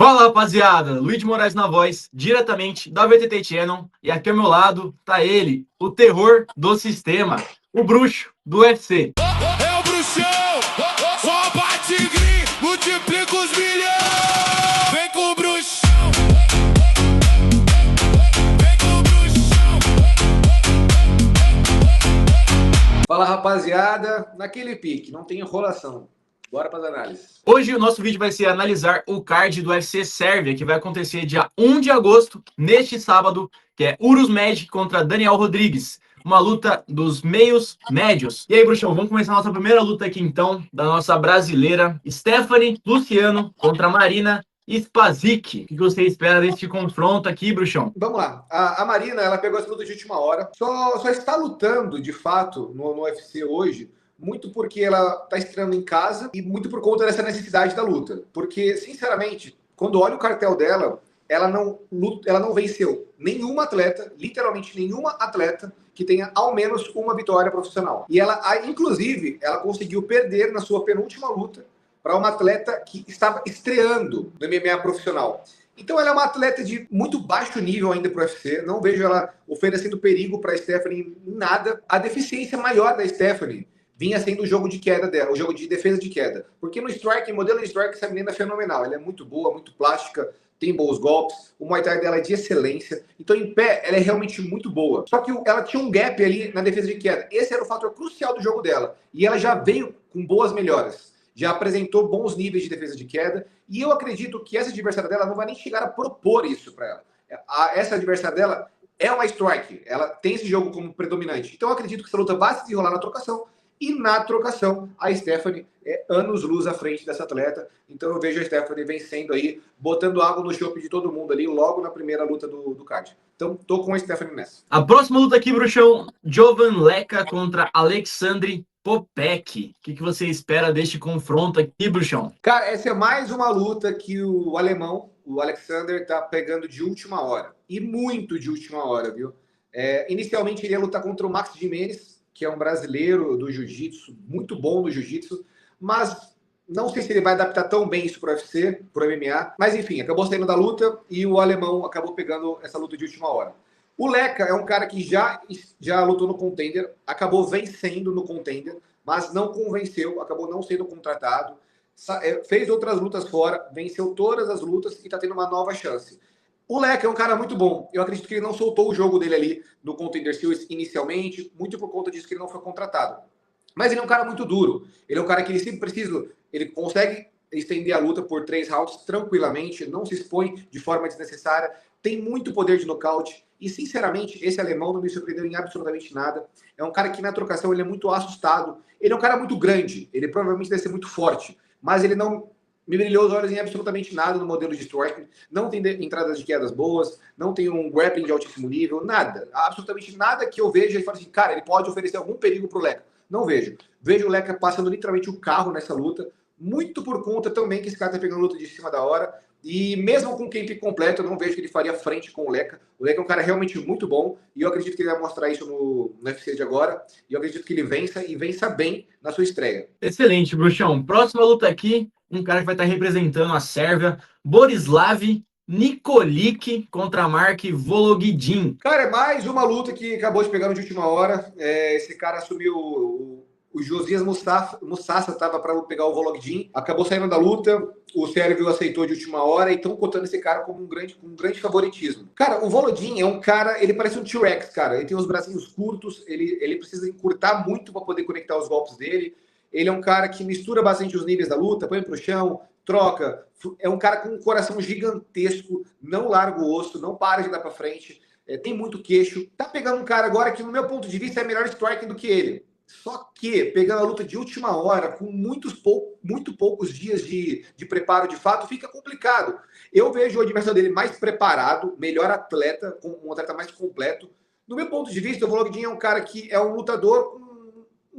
Fala, rapaziada! Luiz de Moraes na voz, diretamente da VTT Channel. E aqui ao meu lado tá ele, o terror do sistema, o bruxo do UFC. É o bruxão, só bate green, multiplica os milhões. Vem com o bruxão, vem com o bruxão. Fala, rapaziada, naquele pique, não tem enrolação. Bora para as análises. Hoje o nosso vídeo vai ser analisar o card do UFC Sérvia, que vai acontecer dia 1 de agosto, neste sábado, que é Urus Med contra Daniel Rodrigues. Uma luta dos meios médios. E aí, bruxão, vamos começar a nossa primeira luta aqui então, da nossa brasileira Stephanie Luciano contra Marina Spasic. O que você espera deste confronto aqui, bruxão? Vamos lá. A Marina, ela pegou essa luta de última hora. Só está lutando, de fato, no UFC hoje, muito porque ela está estreando em casa e muito por conta dessa necessidade da luta. Porque, sinceramente, quando olha o cartel dela, ela não venceu nenhuma atleta, literalmente nenhuma atleta, que tenha ao menos uma vitória profissional. E ela, inclusive, ela conseguiu perder na sua penúltima luta para uma atleta que estava estreando no MMA profissional. Então ela é uma atleta de muito baixo nível ainda para o UFC. Não vejo ela oferecendo perigo para a Stephanie em nada. A deficiência maior da Stephanie vinha sendo o jogo de queda dela, o jogo de defesa de queda. Porque no strike, modelo de strike, essa menina é fenomenal. Ela é muito boa, muito plástica, tem bons golpes. O Muay Thai dela é de excelência. Então, em pé, ela é realmente muito boa. Só que ela tinha um gap ali na defesa de queda. Esse era o fator crucial do jogo dela. E ela já veio com boas melhoras. Já apresentou bons níveis de defesa de queda. E eu acredito que essa adversária dela não vai nem chegar a propor isso para ela. Essa adversária dela é uma strike. Ela tem esse jogo como predominante. Então, eu acredito que essa luta vai se desenrolar na trocação. E na trocação, a Stephanie é anos-luz à frente dessa atleta. Então eu vejo a Stephanie vencendo aí, botando água no chope de todo mundo ali, logo na primeira luta do card. Então tô com a Stephanie nessa. A próxima luta aqui, bruxão, Jovan Leca contra Alexandre Popek. O que você espera deste confronto aqui, bruxão? Cara, essa é mais uma luta que o alemão, o Alexander, tá pegando de última hora. E muito de última hora, viu? Inicialmente ele ia lutar contra o Max Gimenez, que é um brasileiro do jiu-jitsu, muito bom no jiu-jitsu, mas não sei se ele vai adaptar tão bem isso para o UFC, para o MMA, mas enfim, acabou saindo da luta e o alemão acabou pegando essa luta de última hora. O Leca é um cara que já lutou no Contender, acabou vencendo no Contender, mas não convenceu, acabou não sendo contratado, fez outras lutas fora, venceu todas as lutas e está tendo uma nova chance. O Leca é um cara muito bom. Eu acredito que ele não soltou o jogo dele ali no Contender Series inicialmente, muito por conta disso que ele não foi contratado. Mas ele é um cara muito duro. Ele é um cara que ele sempre precisa, ele consegue estender a luta por 3 rounds tranquilamente, não se expõe de forma desnecessária, tem muito poder de nocaute. E, sinceramente, esse alemão não me surpreendeu em absolutamente nada. É um cara que na trocação ele é muito assustado. Ele é um cara muito grande, ele provavelmente deve ser muito forte, mas ele não me brilhou os olhos em absolutamente nada no modelo de striking, não tem entradas de quedas boas, não tem um grappling de altíssimo nível, nada, absolutamente nada que eu veja e falo assim, cara, ele pode oferecer algum perigo pro Leca. Não vejo. Vejo o Leca passando literalmente o carro nessa luta, muito por conta também que esse cara tá pegando luta de cima da hora, e mesmo com o camp completo, eu não vejo que ele faria frente com o Leca. O Leca é um cara realmente muito bom, e eu acredito que ele vai mostrar isso no UFC de agora, e eu acredito que ele vença, e vença bem na sua estreia. Excelente, bruxão. Próxima luta aqui, um cara que vai estar representando a Sérvia, Borislav Nikolic contra Mark Vologidin. Cara, é mais uma luta que acabou de pegar de última hora. Esse cara assumiu o Josias Mussassa estava para pegar o Vologdin, acabou saindo da luta, o Sérvio aceitou de última hora e estão cotando esse cara como um grande favoritismo. Cara, o Vologdin é um cara, ele parece um T-Rex, cara. Ele tem os bracinhos curtos, ele precisa encurtar muito para poder conectar os golpes dele. Ele é um cara que mistura bastante os níveis da luta, põe pro chão, troca. É um cara com um coração gigantesco, não larga o osso, não para de dar para frente, tem muito queixo. Tá pegando um cara agora que, no meu ponto de vista, é melhor striking do que ele. Só que, pegando a luta de última hora, com muito poucos dias de preparo de fato, fica complicado. Eu vejo o adversário dele mais preparado, melhor atleta, um atleta mais completo. No meu ponto de vista, o Vologdin é um cara que é um lutador com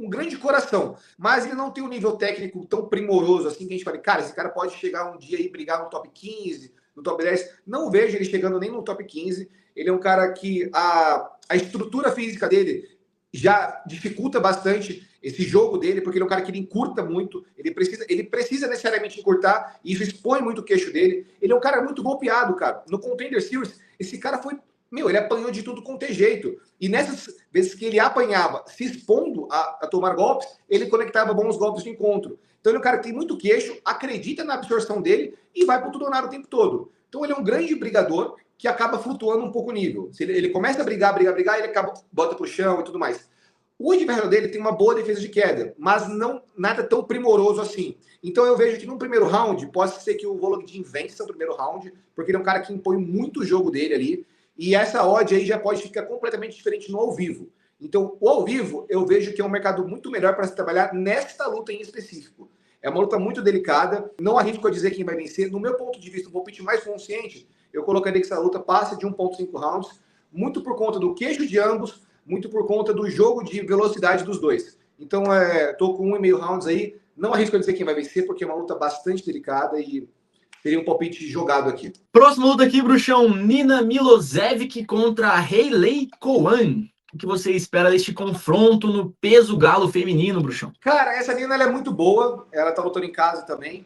um grande coração, mas ele não tem um nível técnico tão primoroso assim que a gente fala, cara, esse cara pode chegar um dia e brigar no top 15, no top 10. Não vejo ele chegando nem no top 15. Ele é um cara que a estrutura física dele já dificulta bastante esse jogo dele, porque ele é um cara que ele encurta muito, ele precisa necessariamente encurtar, e isso expõe muito o queixo dele. Ele é um cara muito golpeado, cara. No Contender Series, esse cara foi... ele apanhou de tudo quanto é jeito. E nessas vezes que ele apanhava, se expondo a tomar golpes, ele conectava bons golpes de encontro. Então ele é um cara que tem muito queixo, acredita na absorção dele e vai pro tudo ou nada o tempo todo. Então ele é um grande brigador que acaba flutuando um pouco o nível. Se ele começa a brigar, ele acaba, bota pro chão e tudo mais. O adversário dele tem uma boa defesa de queda, mas não nada tão primoroso assim. Então eu vejo que no primeiro round, pode ser que o Volodin vença o primeiro round, porque ele é um cara que impõe muito o jogo dele ali, e essa odd aí já pode ficar completamente diferente no ao vivo. Então, o ao vivo, eu vejo que é um mercado muito melhor para se trabalhar nesta luta em específico. É uma luta muito delicada, não arrisco a dizer quem vai vencer. No meu ponto de vista, um palpite mais consciente, eu colocaria que essa luta passe de 1.5 rounds, muito por conta do queixo de ambos, muito por conta do jogo de velocidade dos dois. Então, tô com 1,5 rounds aí. Não arrisco a dizer quem vai vencer, porque é uma luta bastante delicada e teria um palpite jogado aqui. Próxima luta aqui, bruxão. Nina Milosevic contra Hailey Cowan. O que você espera deste confronto no peso galo feminino, bruxão? Cara, essa Nina ela é muito boa. Ela tá lutando em casa também.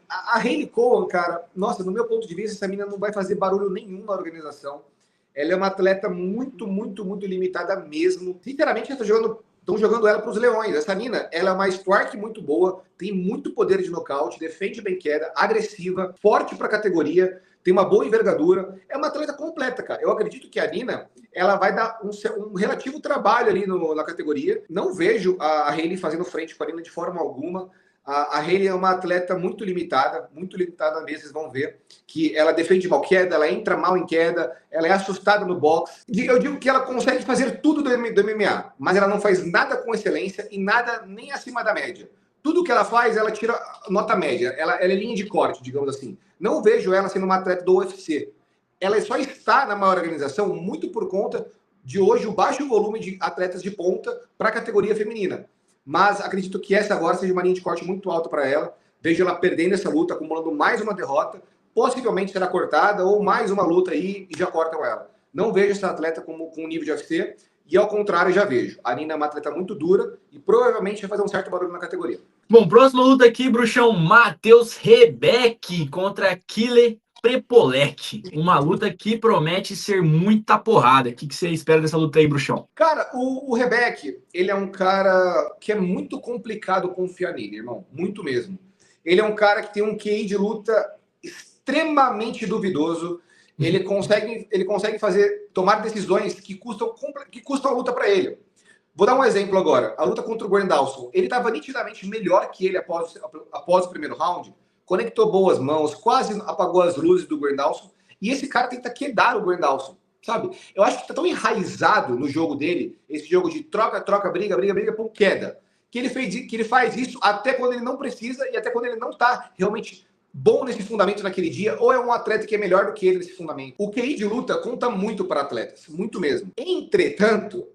A Hailey Cowan, cara, nossa, no meu ponto de vista, essa menina não vai fazer barulho nenhum na organização. Ela é uma atleta muito, muito, muito limitada mesmo. Sinceramente, estão jogando ela para os leões. Essa Nina, ela é uma strike muito boa, tem muito poder de nocaute, defende bem queda, agressiva, forte para a categoria, tem uma boa envergadura. É uma atleta completa, cara. Eu acredito que a Nina, ela vai dar um relativo trabalho ali na categoria. Não vejo a Hailey fazendo frente com a Nina de forma alguma. A Hailey é uma atleta muito limitada mesmo, vocês vão ver que ela defende mal queda, ela entra mal em queda, ela é assustada no boxe. Eu digo que ela consegue fazer tudo do MMA, mas ela não faz nada com excelência e nada nem acima da média. Tudo que ela faz, ela tira nota média, ela é linha de corte, digamos assim. Não vejo ela sendo uma atleta do UFC. Ela só está na maior organização muito por conta de hoje o baixo volume de atletas de ponta para a categoria feminina. Mas acredito que essa agora seja uma linha de corte muito alta para ela. Vejo ela perdendo essa luta, acumulando mais uma derrota. Possivelmente será cortada ou mais uma luta aí e já cortam ela. Não vejo essa atleta com nível de UFC. E ao contrário, já vejo. A Nina é uma atleta muito dura e provavelmente vai fazer um certo barulho na categoria. Bom, próxima luta aqui, bruxão. Matheus Rebeck contra Kile Prepolec. Uma luta que promete ser muita porrada. O que você espera dessa luta aí, bruxão? Cara, o Rebeck, ele é um cara que é muito complicado confiar nele, irmão. Muito mesmo. Ele é um cara que tem um QI de luta extremamente duvidoso. Ele consegue tomar decisões que custam a luta para ele. Vou dar um exemplo agora. A luta contra o Gordon Dawson. Ele estava nitidamente melhor que ele após o primeiro round. Conectou boas mãos, quase apagou as luzes do Gordon Dawson. E esse cara tenta quedar o Gordon Dawson, sabe? Eu acho que tá tão enraizado no jogo dele, esse jogo de troca, briga, por queda, que ele faz isso até quando ele não precisa e até quando ele não tá realmente bom nesse fundamento naquele dia, ou é um atleta que é melhor do que ele nesse fundamento. O QI de luta conta muito para atletas, muito mesmo. Entretanto,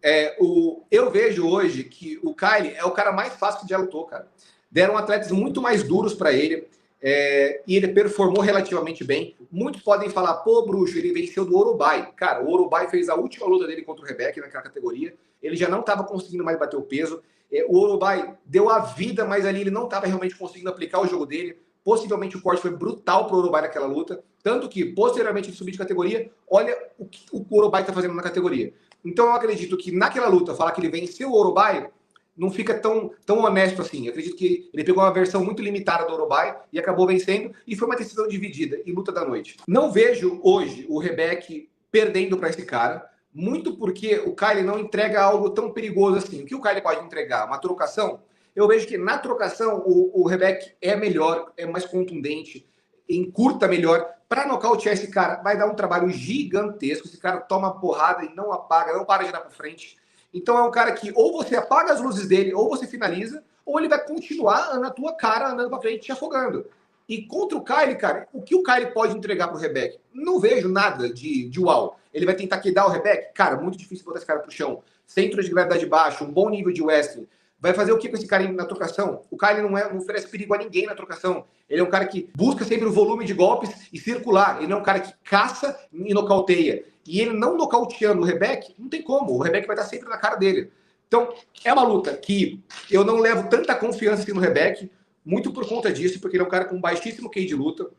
eu vejo hoje que o Kyle é o cara mais fácil que já lutou, cara. Deram atletas muito mais duros para ele, e ele performou relativamente bem. Muitos podem falar, pô, bruxo, ele venceu do Urubai. Cara, o Urubai fez a última luta dele contra o Rebeck naquela categoria. Ele já não estava conseguindo mais bater o peso. O Urubai deu a vida, mas ali ele não estava realmente conseguindo aplicar o jogo dele. Possivelmente o corte foi brutal para o Urubai naquela luta. Tanto que, posteriormente, ele subiu de categoria. Olha o que o Urubai está fazendo na categoria. Então, eu acredito que naquela luta, falar que ele venceu o Urubai não fica tão honesto assim. Eu acredito que ele pegou uma versão muito limitada do Urubai e acabou vencendo, e foi uma decisão dividida em luta da noite. Não vejo hoje o Rebeck perdendo para esse cara, muito porque o Kyle não entrega algo tão perigoso assim. O que o Kyle pode entregar? Uma trocação? Eu vejo que na trocação o Rebeck é melhor, é mais contundente, encurta melhor. Para nocautear esse cara, vai dar um trabalho gigantesco. Esse cara toma porrada e não apaga, não para de dar para frente. Então é um cara que ou você apaga as luzes dele, ou você finaliza, ou ele vai continuar na tua cara, andando pra frente, te afogando. E contra o Kyle, cara, o que o Kyle pode entregar pro Rebeck? Não vejo nada de uau. Ele vai tentar quedar o Rebeck? Cara, muito difícil botar esse cara pro chão. Centro de gravidade baixo, um bom nível de wrestling. Vai fazer o que com esse cara na trocação? O Kyle não oferece perigo a ninguém na trocação. Ele é um cara que busca sempre o volume de golpes e circular. Ele é um cara que caça e nocauteia. E ele não nocauteando o Rebeck, não tem como. O Rebeck vai estar sempre na cara dele. Então, é uma luta que eu não levo tanta confiança assim no Rebek, muito por conta disso, porque ele é um cara com baixíssimo QI de luta,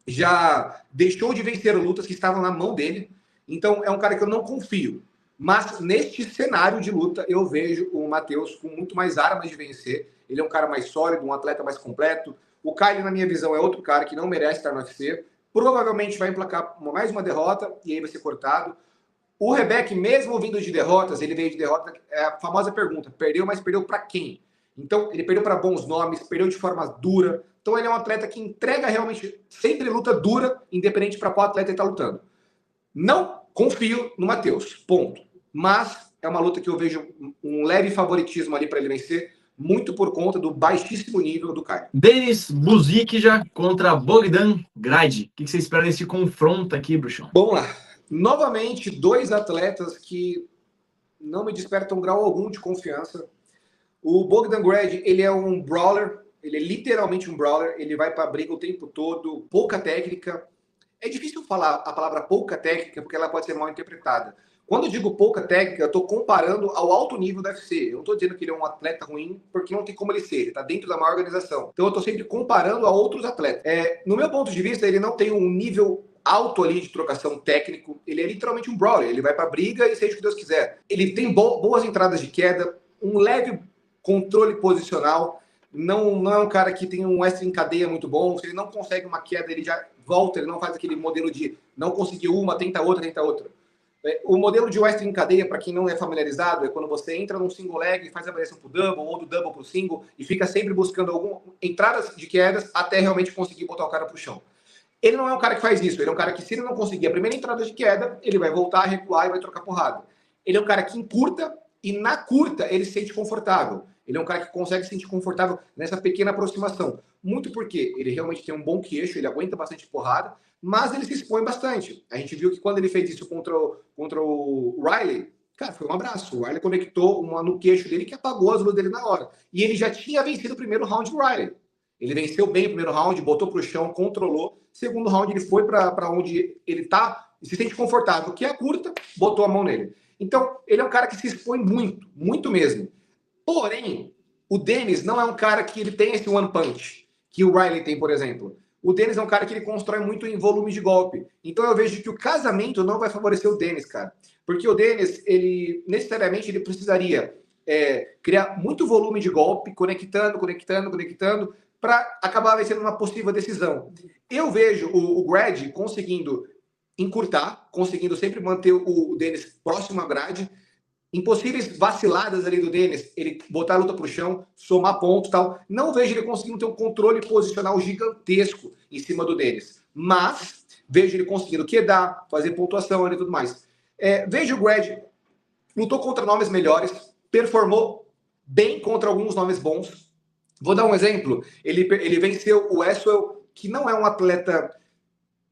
já deixou de vencer lutas que estavam na mão dele, então é um cara que eu não confio. Mas neste cenário de luta, eu vejo o Matheus com muito mais armas de vencer. Ele é um cara mais sólido, um atleta mais completo. O Kyle, na minha visão, é outro cara que não merece estar no UFC. Provavelmente vai emplacar mais uma derrota e aí vai ser cortado. O Rebek, mesmo vindo de derrotas, ele veio de derrota, é a famosa pergunta, perdeu, mas perdeu para quem? Então, ele perdeu para bons nomes, perdeu de forma dura. Então, ele é um atleta que entrega realmente, sempre luta dura, independente para qual atleta ele está lutando. Não confio no Matheus, ponto. Mas é uma luta que eu vejo um leve favoritismo ali para ele vencer, muito por conta do baixíssimo nível do Caio. Denis Buzikja contra Bogdan Grad. O que você espera desse confronto aqui, Bruxão? Vamos lá. Novamente, dois atletas que não me despertam grau algum de confiança. O Bogdan Grad, ele é um brawler, ele é literalmente um brawler, ele vai para a briga o tempo todo, pouca técnica. É difícil falar a palavra pouca técnica, porque ela pode ser mal interpretada. Quando eu digo pouca técnica, eu estou comparando ao alto nível do UFC. Eu não estou dizendo que ele é um atleta ruim, porque não tem como ele ser. Ele está dentro da maior organização. Então eu estou sempre comparando a outros atletas. No meu ponto de vista, ele não tem um nível alto ali de trocação técnico. Ele é literalmente um brawler. Ele vai para a briga e seja o que Deus quiser. Ele tem boas entradas de queda, um leve controle posicional. Não é um cara que tem um extra em cadeia muito bom. Se ele não consegue uma queda, ele já volta. Ele não faz aquele modelo de não conseguiu uma, tenta outra, tenta outra. O modelo de wrestling em cadeia, para quem não é familiarizado, é quando você entra num single leg e faz a variação para o double, ou do double para o single, e fica sempre buscando algumas entradas de quedas até realmente conseguir botar o cara para o chão. Ele não é um cara que faz isso, ele é um cara que, se ele não conseguir a primeira entrada de queda, ele vai voltar, recuar e vai trocar porrada. Ele é um cara que encurta, e na curta ele se sente confortável. Ele é um cara que consegue se sentir confortável nessa pequena aproximação. Muito porque ele realmente tem um bom queixo, ele aguenta bastante porrada, mas ele se expõe bastante. A gente viu que quando ele fez isso contra o Riley, cara, foi um abraço. O Riley conectou uma no queixo dele que apagou as luzes dele na hora. E ele já tinha vencido o primeiro round do Riley. Ele venceu bem o primeiro round, botou para o chão, controlou. Segundo round, ele foi para onde ele tá e se sente confortável, que é a curta, botou a mão nele. Então, ele é um cara que se expõe muito, muito mesmo. Porém, o Denis não é um cara que ele tem esse one punch que o Riley tem, por exemplo. O Denis é um cara que ele constrói muito em volume de golpe. Então eu vejo que o casamento não vai favorecer o Denis, cara. Porque o Denis, ele necessariamente ele precisaria criar muito volume de golpe, conectando, para acabar vencendo uma possível decisão. Eu vejo o Grad conseguindo encurtar, conseguindo sempre manter o Denis próximo à grade, em possíveis vaciladas ali do Denis, ele botar a luta pro chão, somar pontos e tal. Não vejo ele conseguindo ter um controle posicional gigantesco em cima do Denis. Mas vejo ele conseguindo quedar, fazer pontuação e tudo mais. Vejo o Grad lutou contra nomes melhores, performou bem contra alguns nomes bons. Vou dar um exemplo. Ele venceu o Westwell, que não é um atleta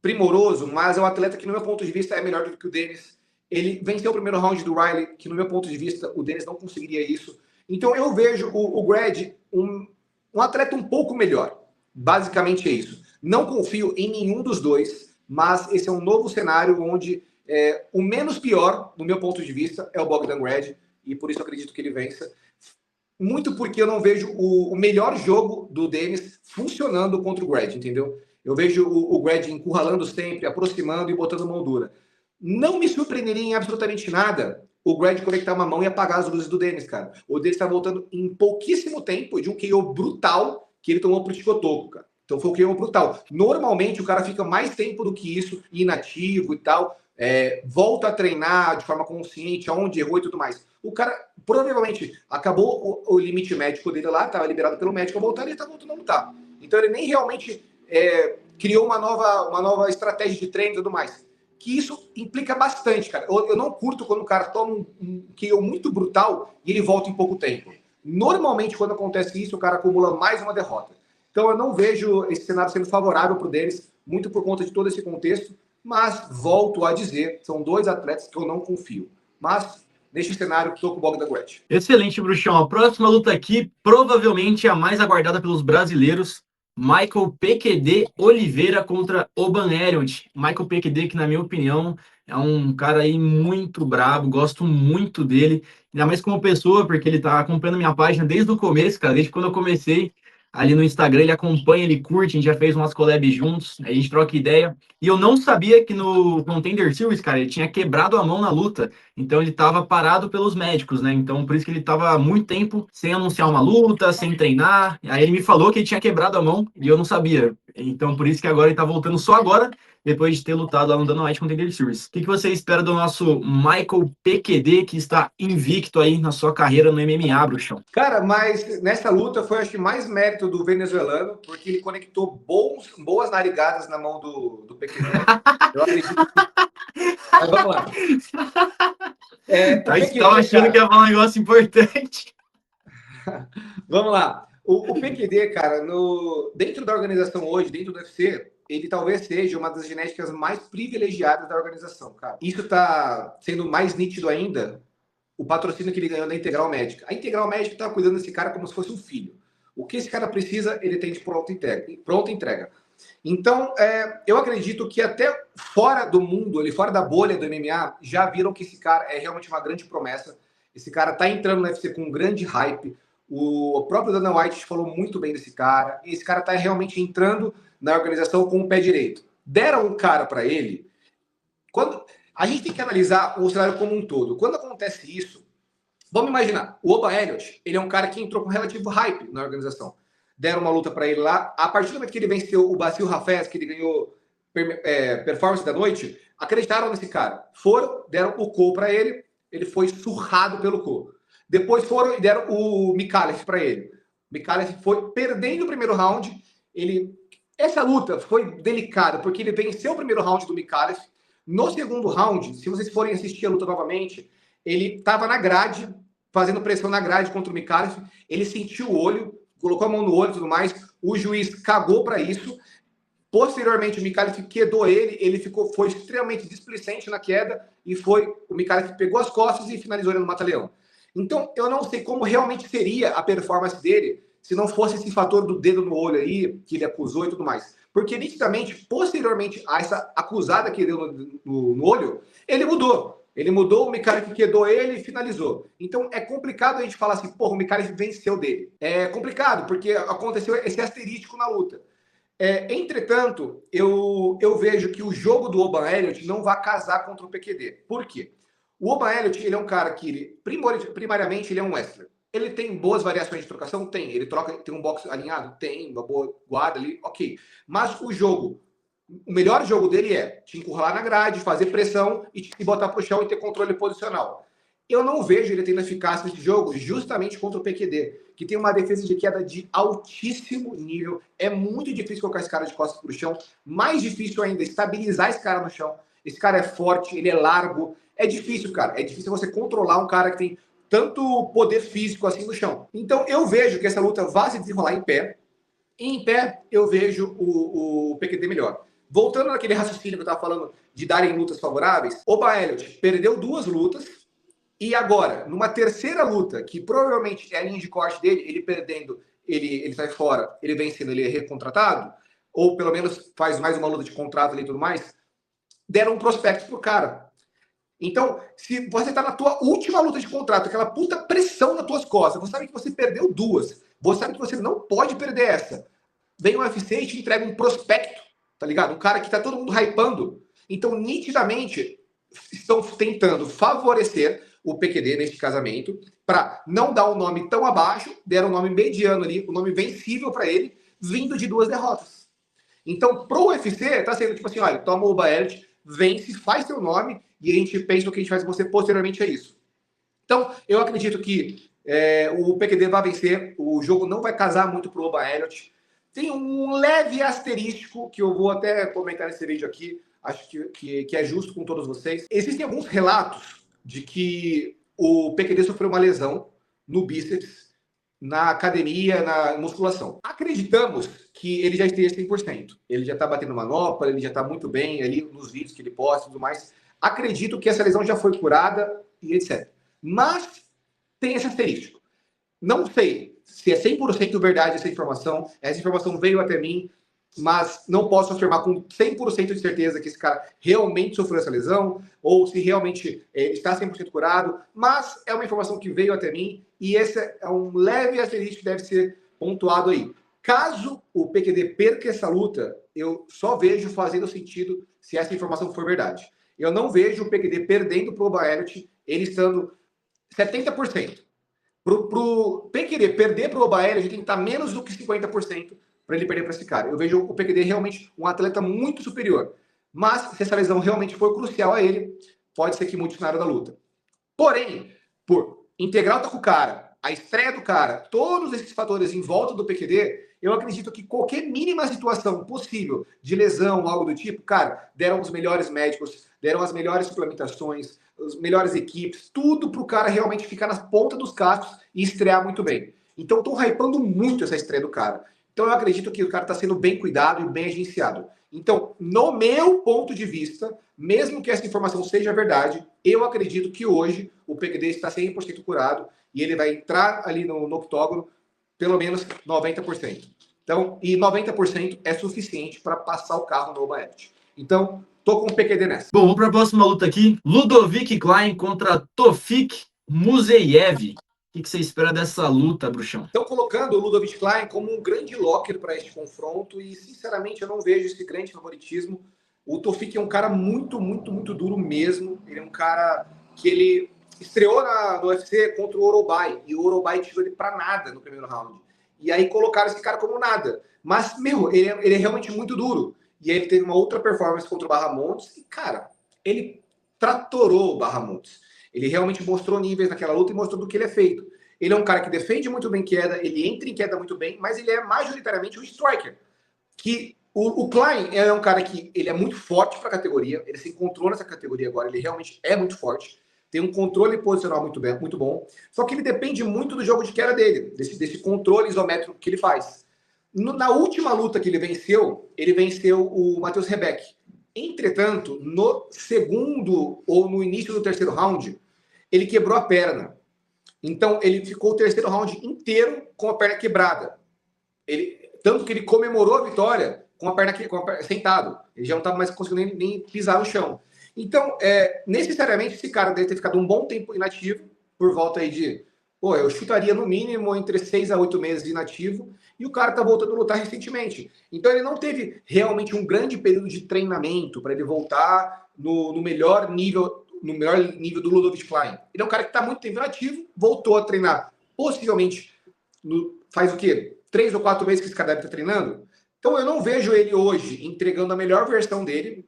primoroso, mas é um atleta que, no meu ponto de vista, é melhor do que o Denis. Ele venceu o primeiro round do Riley, que no meu ponto de vista o Denis não conseguiria isso. Então eu vejo o Grad um atleta um pouco melhor. Basicamente é isso. Não confio em nenhum dos dois, mas esse é um novo cenário onde o menos pior, no meu ponto de vista, é o Bogdan Grad, e por isso eu acredito que ele vença. Muito porque eu não vejo o melhor jogo do Denis funcionando contra o Grad, entendeu? Eu vejo o Grad encurralando sempre, aproximando e botando mão dura. Não me surpreenderia em absolutamente nada o Grad conectar uma mão e apagar as luzes do Denis, cara. O Denis está voltando em pouquíssimo tempo de um KO brutal que ele tomou pro Ticotoco, cara. Então foi um KO brutal. Normalmente o cara fica mais tempo do que isso, inativo e tal, volta a treinar de forma consciente, aonde errou e tudo mais. O cara provavelmente acabou o limite médico dele lá, estava liberado pelo médico a voltar e ele está voltando a lutar. Então ele nem realmente criou uma nova estratégia de treino e tudo mais. Que isso implica bastante, cara. Eu não curto quando o cara toma um KO muito brutal e ele volta em pouco tempo. Normalmente, quando acontece isso, o cara acumula mais uma derrota. Então, eu não vejo esse cenário sendo favorável para o Denis, muito por conta de todo esse contexto, mas volto a dizer, são dois atletas que eu não confio. Mas, neste cenário, estou com o Bogdan Grad. Excelente, Bruxão. A próxima luta aqui, provavelmente a mais aguardada pelos brasileiros, Michael PQD Oliveira contra Oban Elliott. Michael PQD, que na minha opinião é um cara aí muito brabo, gosto muito dele, ainda mais como pessoa, porque ele tá acompanhando minha página desde o começo, cara, desde quando eu comecei ali no Instagram, ele acompanha, ele curte, a gente já fez umas collabs juntos, a gente troca ideia, e eu não sabia que no Contender Series, cara, ele tinha quebrado a mão na luta, então ele estava parado pelos médicos, né? Então por isso que ele estava há muito tempo sem anunciar uma luta, sem treinar. Aí ele me falou que ele tinha quebrado a mão e eu não sabia. Então por isso que agora ele tá voltando só agora, depois de ter lutado lá no Dana White Contender Series. O que você espera do nosso Michael PQD, que está invicto aí na sua carreira no MMA, Bruxão? Cara, mas nessa luta foi, acho que, mais mérito do venezuelano, porque ele conectou boas narigadas na mão do PQD. Eu acredito que... Mas vamos lá. O Aí você tava PQD, achando que cara... ia falar um negócio importante. Vamos lá. O PQD, cara, dentro da organização hoje, dentro do UFC, ele talvez seja uma das genéticas mais privilegiadas da organização, cara. Isso tá sendo mais nítido ainda, o patrocínio que ele ganhou da Integral Médica. A Integral Médica tá cuidando desse cara como se fosse um filho. O que esse cara precisa, ele tem de pronta entrega. Então, eu acredito que até fora do mundo, ali fora da bolha do MMA, já viram que esse cara é realmente uma grande promessa. Esse cara tá entrando no UFC com um grande hype. O próprio Dana White falou muito bem desse cara. E esse cara tá realmente entrando na organização com o pé direito. Deram um cara para ele. Quando a gente tem que analisar o cenário como um todo. Quando acontece isso, vamos imaginar, o Oba Elliott, ele é um cara que entrou com relativo hype na organização. Deram uma luta para ele lá. A partir do momento que ele venceu o Basil Rafez, que ele ganhou performance da noite, acreditaram nesse cara. Deram o Cole para ele, ele foi surrado pelo Cole. Depois foram e deram o Mikalev para ele. O Mikalev foi perdendo o primeiro round. Essa luta foi delicada, porque ele venceu o primeiro round do Mikalev. No segundo round, se vocês forem assistir a luta novamente, ele estava na grade, fazendo pressão na grade contra o Mikalev. Ele sentiu o olho, colocou a mão no olho e tudo mais. O juiz cagou para isso. Posteriormente, o Mikalev quedou ele foi extremamente displicente na queda e o Mikalev pegou as costas e finalizou ele no mata-leão. Então, eu não sei como realmente seria a performance dele se não fosse esse fator do dedo no olho aí, que ele acusou e tudo mais. Porque, nitidamente, posteriormente a essa acusada que ele deu no olho, ele mudou. Ele mudou, o Mikalev quedou ele e finalizou. Então, é complicado a gente falar assim, porra, o Mikalev venceu dele. É complicado, porque aconteceu esse asterístico na luta. Entretanto, eu vejo que o jogo do Oban Elliott não vai casar contra o PQD. Por quê? O Oban Elliott, ele é um cara que, primariamente, ele é um wrestler. Ele tem boas variações de trocação? Tem. Ele tem um boxe alinhado? Tem. Uma boa guarda ali? Ok. Mas o melhor jogo dele é te encurralar na grade, fazer pressão e te botar pro chão e ter controle posicional. Eu não vejo ele tendo eficácia nesse jogo justamente contra o PQD, que tem uma defesa de queda de altíssimo nível. É muito difícil colocar esse cara de costas pro chão. Mais difícil ainda, estabilizar esse cara no chão. Esse cara é forte, ele é largo. É difícil, cara. É difícil você controlar um cara que tem tanto poder físico assim no chão. Então, eu vejo que essa luta vai se desenrolar em pé. E em pé, eu vejo o PQD melhor. Voltando naquele raciocínio que eu estava falando de darem lutas favoráveis, o Oba Elliott perdeu 2 lutas. E agora, numa terceira luta, que provavelmente é a linha de corte dele, ele perdendo, ele sai fora, ele vencendo, ele é recontratado, ou pelo menos faz mais uma luta de contrato ali e tudo mais, deram um prospecto pro cara. Então, se você tá na tua última luta de contrato, aquela puta pressão nas tuas costas, você sabe que você perdeu 2, você sabe que você não pode perder essa. Vem o UFC e te entrega um prospecto, tá ligado? Um cara que tá todo mundo hypando. Então, nitidamente, estão tentando favorecer o PQD neste casamento, para não dar um nome tão abaixo, deram um nome mediano ali, um nome vencível para ele, vindo de 2 derrotas. Então, pro UFC, tá sendo tipo assim, olha, toma o Oba Elliott, vence, faz seu nome, e a gente pensa no que a gente faz com você posteriormente a isso. Então, eu acredito que o PQD vai vencer, o jogo não vai casar muito pro Oba Elliott. Tem um leve asterístico, que eu vou até comentar nesse vídeo aqui, acho que é justo com todos vocês. Existem alguns relatos de que o PQD sofreu uma lesão no bíceps, na academia, na musculação. Acreditamos que ele já esteja 100%. Ele já está batendo manopla, ele já está muito bem ali nos vídeos que ele posta e tudo mais. Acredito que essa lesão já foi curada e etc. Mas tem esse asterístico. Não sei se é 100% verdade essa informação veio até mim, mas não posso afirmar com 100% de certeza que esse cara realmente sofreu essa lesão, ou se realmente está 100% curado, mas é uma informação que veio até mim, e esse é um leve asterisco que deve ser pontuado aí. Caso o PQD perca essa luta, eu só vejo fazendo sentido se essa informação for verdade. Eu não vejo o PQD perdendo para o Obaert, ele estando 70%. Para o PQD perder para o Obaert, a gente tem que estar menos do que 50% para ele perder para esse cara. Eu vejo o PQD realmente um atleta muito superior. Mas, se essa lesão realmente for crucial a ele, pode ser que mude o cenário da luta. Porém, por integral tá com o cara, a estreia do cara, todos esses fatores em volta do PQD, eu acredito que qualquer mínima situação possível de lesão, algo do tipo, cara, deram os melhores médicos, deram as melhores suplementações, as melhores equipes, tudo pro cara realmente ficar na ponta dos cascos e estrear muito bem. Então, tô hypando muito essa estreia do cara. Então, eu acredito que o cara está sendo bem cuidado e bem agenciado. Então, no meu ponto de vista, mesmo que essa informação seja verdade, eu acredito que hoje o PQD está 100% curado e ele vai entrar ali no octógono pelo menos 90%. Então, e 90% é suficiente para passar o carro no Obaert. Então, tô com o PQD nessa. Bom, vamos para a próxima luta aqui. Ludovic Klein contra Tofik Museyev. O que você espera dessa luta, Bruxão? Estão colocando o Ludovic Klein como um grande locker para este confronto e, sinceramente, eu não vejo esse grande favoritismo. O Tofik é um cara muito, muito, muito duro mesmo. Ele é um cara que ele estreou no UFC contra o Orobai e o Orobai tirou ele para nada no primeiro round. E aí colocaram esse cara como nada. Mas, ele é realmente muito duro. E aí ele teve uma outra performance contra o Bahamondes e, cara, ele tratorou o Bahamondes. Ele realmente mostrou níveis naquela luta e mostrou do que ele é feito. Ele é um cara que defende muito bem queda, ele entra em queda muito bem, mas ele é majoritariamente um striker. Que o Klein é um cara que ele é muito forte para a categoria, ele se encontrou nessa categoria agora, ele realmente é muito forte, tem um controle posicional muito bom, só que ele depende muito do jogo de queda dele, desse controle isométrico que ele faz. Na última luta que ele venceu o Matheus Rebeck. Entretanto, no segundo ou no início do terceiro round, ele quebrou a perna. Então, ele ficou o terceiro round inteiro com a perna quebrada. Tanto que ele comemorou a vitória com a perna sentado. Ele já não estava mais conseguindo nem pisar no chão. Então, necessariamente, esse cara deve ter ficado um bom tempo inativo, por volta aí de... eu chutaria no mínimo entre 6 a 8 meses de inativo, e o cara tá voltando a lutar recentemente. Então ele não teve realmente um grande período de treinamento para ele voltar no melhor nível do Ludovic Klein. Ele é um cara que está muito tempo inativo, voltou a treinar, possivelmente, faz o quê? 3 ou 4 meses que esse cara deve estar treinando. Então eu não vejo ele hoje entregando a melhor versão dele,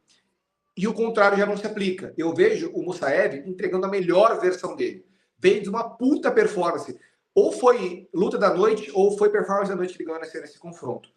e o contrário já não se aplica. Eu vejo o Musaev entregando a melhor versão dele. Veio de uma puta performance. Ou foi luta da noite, ou foi performance da noite que ele ganhou nesse confronto.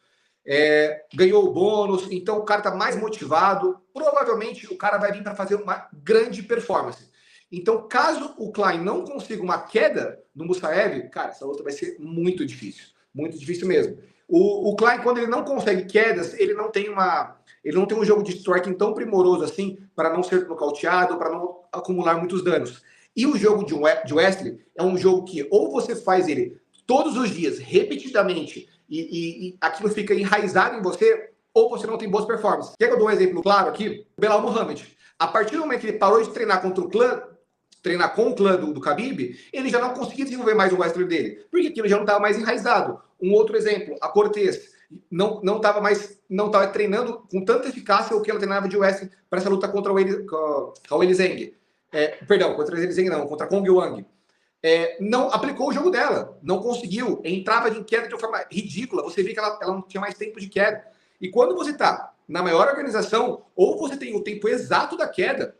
Ganhou o bônus, então o cara tá mais motivado. Provavelmente o cara vai vir para fazer uma grande performance. Então, caso o Klein não consiga uma queda no Musaev, cara, essa luta vai ser muito difícil. Muito difícil mesmo. O Klein, quando ele não consegue quedas, ele não tem um jogo de striking tão primoroso assim para não ser nocauteado, para não acumular muitos danos. E o jogo de Wesley é um jogo que ou você faz ele todos os dias, repetidamente, e aquilo fica enraizado em você, ou você não tem boas performances. Quer que eu dou um exemplo claro aqui? O Belal Muhammad. A partir do momento que ele parou de treinar com o clã do Khabib, ele já não conseguia desenvolver mais o Wesley dele, porque aquilo já não estava mais enraizado. Um outro exemplo, a Cortez não estava treinando com tanta eficácia o que ela treinava de Wesley para essa luta contra o Weili Zhang. Contra Zhang não, contra Kong Wang. Não aplicou o jogo dela, não conseguiu, entrava em queda de uma forma ridícula, você vê que ela não tinha mais tempo de queda. E quando você está na maior organização, ou você tem o tempo exato da queda,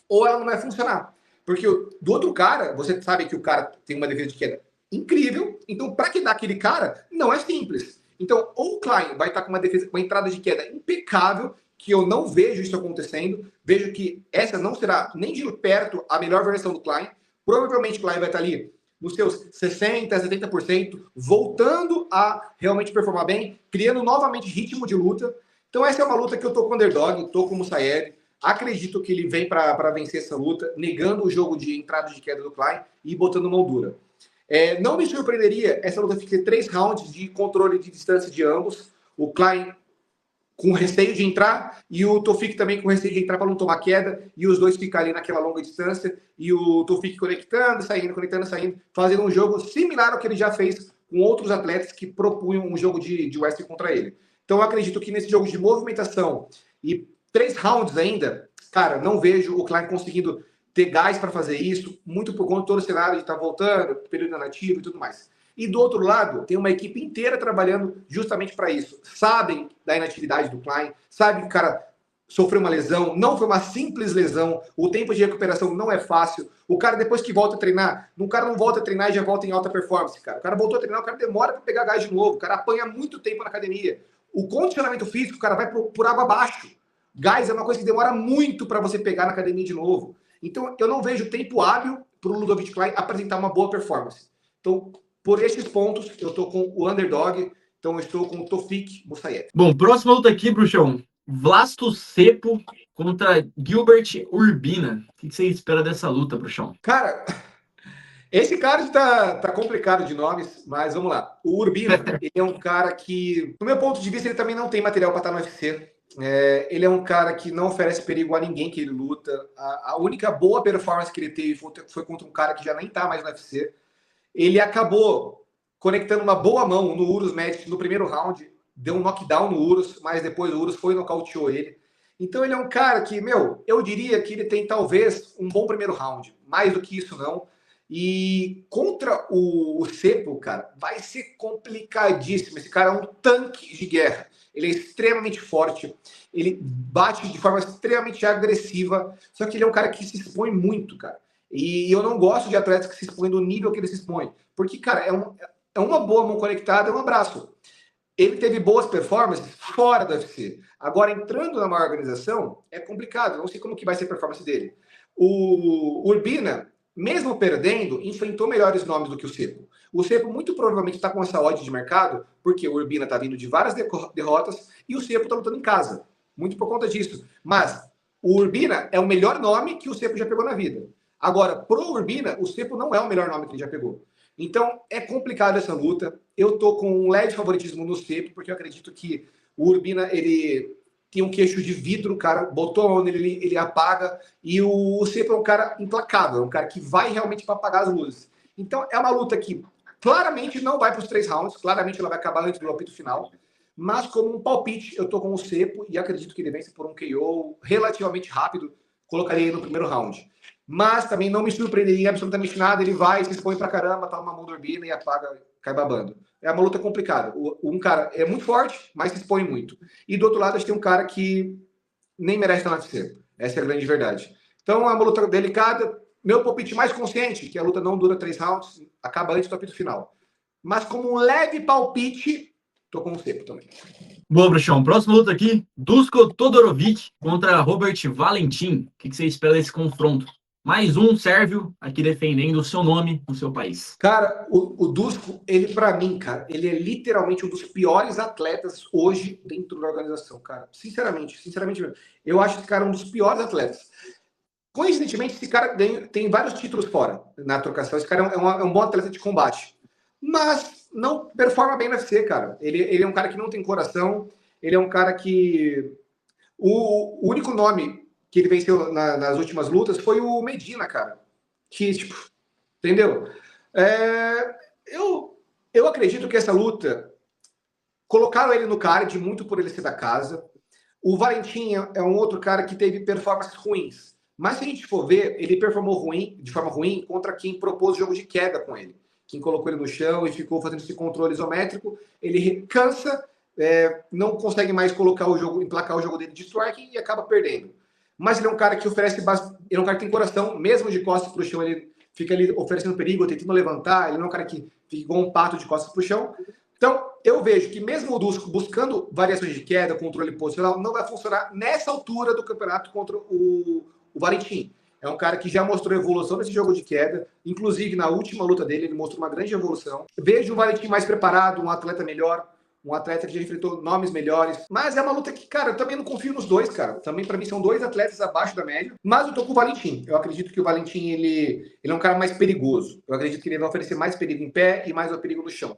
ou ela não vai funcionar. Porque do outro cara, você sabe que o cara tem uma defesa de queda incrível, então para quedar aquele cara, não é simples. Então, ou o Klein vai estar com uma entrada de queda impecável, que eu não vejo isso acontecendo, vejo que essa não será nem de perto a melhor versão do Klein. Provavelmente o Klein vai estar ali nos seus 60%, 70%, voltando a realmente performar bem, criando novamente ritmo de luta. Então essa é uma luta que eu tô com o underdog, tô com o Musaev. Acredito que ele vem para vencer essa luta, negando o jogo de entrada de queda do Klein e botando mão dura. Não me surpreenderia essa luta ficar 3 rounds de controle de distância de ambos. O Klein com receio de entrar e o Tofik também com receio de entrar para não tomar queda, e os dois ficarem ali naquela longa distância, e o Tofik conectando, saindo, fazendo um jogo similar ao que ele já fez com outros atletas que propunham um jogo de wrestling contra ele. Então eu acredito que nesse jogo de movimentação e 3 rounds ainda, cara, não vejo o Klein conseguindo ter gás para fazer isso, muito por conta de todo o cenário de estar voltando, período nativo e tudo mais. E do outro lado, tem uma equipe inteira trabalhando justamente para isso. Sabem da inatividade do Klein, sabem que o cara sofreu uma lesão, não foi uma simples lesão, o tempo de recuperação não é fácil. O cara, depois que volta a treinar, o cara não volta a treinar e já volta em alta performance, cara. O cara voltou a treinar, o cara demora para pegar gás de novo, o cara apanha muito tempo na academia. O condicionamento físico, o cara vai por água abaixo. Gás é uma coisa que demora muito para você pegar na academia de novo. Então, eu não vejo tempo hábil para o Ludovic Klein apresentar uma boa performance. Então, por esses pontos, eu estou com o underdog, então eu estou com o Tofik Musayev. Bom, próxima luta aqui, Bruxão. Vlasto Cepo contra Gilbert Urbina. O que você espera dessa luta, Bruxão? Cara, esse cara tá complicado de nomes, mas vamos lá. O Urbina, ele é um cara que, do meu ponto de vista, ele também não tem material para estar no UFC. Ele é um cara que não oferece perigo a ninguém que ele luta. A única boa performance que ele teve foi contra um cara que já nem tá mais no UFC. Ele acabou conectando uma boa mão no Urus Medic no primeiro round, deu um knockdown no Urus, mas depois o Urus foi e nocauteou ele. Então ele é um cara que, eu diria que ele tem talvez um bom primeiro round, mais do que isso não. E contra o Cepo, cara, vai ser complicadíssimo. Esse cara é um tanque de guerra. Ele é extremamente forte, ele bate de forma extremamente agressiva, só que ele é um cara que se expõe muito, cara. E eu não gosto de atletas que se expõem do nível que ele se expõe. Porque, cara, é uma boa mão conectada, é um abraço. Ele teve boas performances fora do UFC. Agora, entrando na maior organização, é complicado. Não sei como que vai ser a performance dele. O Urbina, mesmo perdendo, enfrentou melhores nomes do que o Cepo. O Cepo muito provavelmente está com essa odd de mercado, porque o Urbina está vindo de várias derrotas e o Cepo está lutando em casa. Muito por conta disso. Mas o Urbina é o melhor nome que o Cepo já pegou na vida. Agora, pro Urbina, o Cepo não é o melhor nome que ele já pegou. Então, é complicado essa luta. Eu tô com um leve favoritismo no Cepo, porque eu acredito que o Urbina, ele tem um queixo de vidro, cara, botou a mão nele, ele apaga, e o Cepo é um cara implacável, é um cara que vai realmente para apagar as luzes. Então, é uma luta que claramente não vai para os 3 rounds, claramente ela vai acabar antes do apito final, mas como um palpite, eu tô com o Cepo e acredito que ele vence por um KO relativamente rápido, colocaria ele no primeiro round. Mas também não me surpreenderia absolutamente nada. Ele vai, se expõe pra caramba, toma uma mão do Urbina e apaga, cai babando. É uma luta complicada. Um cara é muito forte, mas se expõe muito. E do outro lado, a gente tem um cara que nem merece estar na UFC. Essa é a grande verdade. Então é uma luta delicada. Meu palpite mais consciente, que a luta não dura 3 rounds, acaba antes do apito final. Mas como um leve palpite, tô com o Cepo também. Boa, Bruxão. Próxima luta aqui, Dusko Todorovic contra Robert Valentim. O que você espera desse confronto? Mais um sérvio aqui defendendo o seu nome no seu país. Cara, o Dusko, ele pra mim, cara, ele é literalmente um dos piores atletas hoje dentro da organização, cara. Sinceramente mesmo. Eu acho esse cara um dos piores atletas. Coincidentemente, esse cara tem vários títulos fora na trocação. Esse cara é um bom atleta de combate. Mas não performa bem no UFC, cara. Ele é um cara que não tem coração. Ele é um cara que... O único nome que ele venceu nas últimas lutas foi o Medina, cara. Que, tipo, entendeu? Eu acredito que essa luta colocaram ele no card muito por ele ser da casa. O Valentim é um outro cara que teve performances ruins. Mas se a gente for ver, ele performou de forma ruim contra quem propôs jogo de queda com ele. Quem colocou ele no chão e ficou fazendo esse controle isométrico. Ele cansa, não consegue mais colocar o jogo, emplacar o jogo dele de striking e acaba perdendo. Mas ele é um cara que oferece ele é um cara que tem coração, mesmo de costas para o chão, ele fica ali oferecendo perigo, tentando levantar, ele não é um cara que fica igual um pato de costas para o chão. Então, eu vejo que mesmo o Dusko buscando variações de queda, controle posicional, não vai funcionar nessa altura do campeonato contra o Valentim. É um cara que já mostrou evolução nesse jogo de queda, inclusive na última luta dele, ele mostrou uma grande evolução. Vejo o Valentim mais preparado, um atleta melhor, um atleta que já enfrentou nomes melhores. Mas é uma luta que, cara, eu também não confio nos dois, cara. Também, pra mim, são dois atletas abaixo da média. Mas eu tô com o Valentim. Eu acredito que o Valentim, ele é um cara mais perigoso. Eu acredito que ele vai oferecer mais perigo em pé e mais perigo no chão.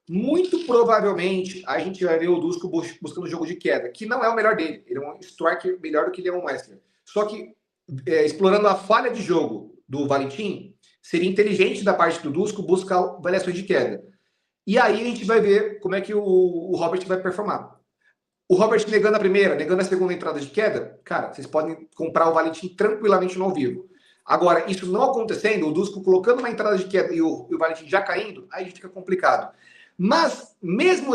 Muito provavelmente, a gente vai ver o Dusko buscando jogo de queda, que não é o melhor dele. Ele é um striker melhor do que ele é um wrestler. Só que, explorando a falha de jogo do Valentim, seria inteligente da parte do Dusko buscar variações de queda. E aí a gente vai ver como é que o Robert vai performar. O Robert negando a primeira, negando a segunda entrada de queda, cara, vocês podem comprar o Valentim tranquilamente no ao vivo. Agora, isso não acontecendo, o Dusko colocando uma entrada de queda e o Valentim já caindo, aí fica complicado. Mas, mesmo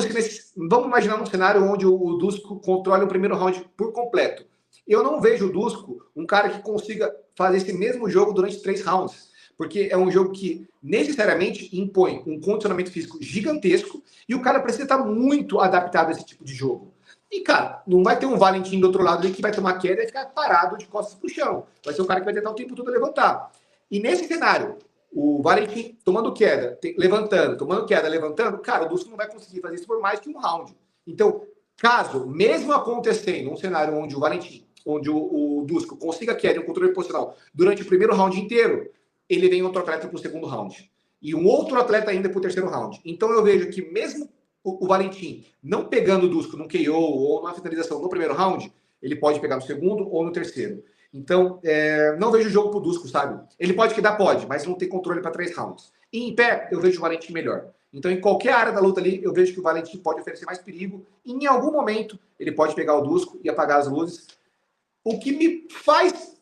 vamos imaginar um cenário onde o Dusko controle o primeiro round por completo. Eu não vejo o Dusko um cara que consiga fazer esse mesmo jogo durante 3 rounds. Porque é um jogo que necessariamente impõe um condicionamento físico gigantesco e o cara precisa estar muito adaptado a esse tipo de jogo. E, cara, não vai ter um Valentim do outro lado ali que vai tomar queda e ficar parado de costas pro chão. Vai ser o cara que vai tentar o tempo todo levantar. E nesse cenário, o Valentim tomando queda, levantando, tomando queda, levantando, cara, o Dusko não vai conseguir fazer isso por mais que um round. Então, caso, mesmo acontecendo um cenário onde o Valentim, onde o Dusko consiga queda e um controle posicional durante o primeiro round inteiro, ele vem outro atleta para o segundo round. E um outro atleta ainda para o terceiro round. Então eu vejo que mesmo o Valentim não pegando o Dusko no KO ou na finalização no primeiro round, ele pode pegar no segundo ou no terceiro. Então, não vejo jogo pro Dusko, sabe? Ele pode quedar, pode, mas não tem controle para 3 rounds. E em pé, eu vejo o Valentim melhor. Então, em qualquer área da luta ali, eu vejo que o Valentim pode oferecer mais perigo. E em algum momento, ele pode pegar o Dusko e apagar as luzes. O que me faz...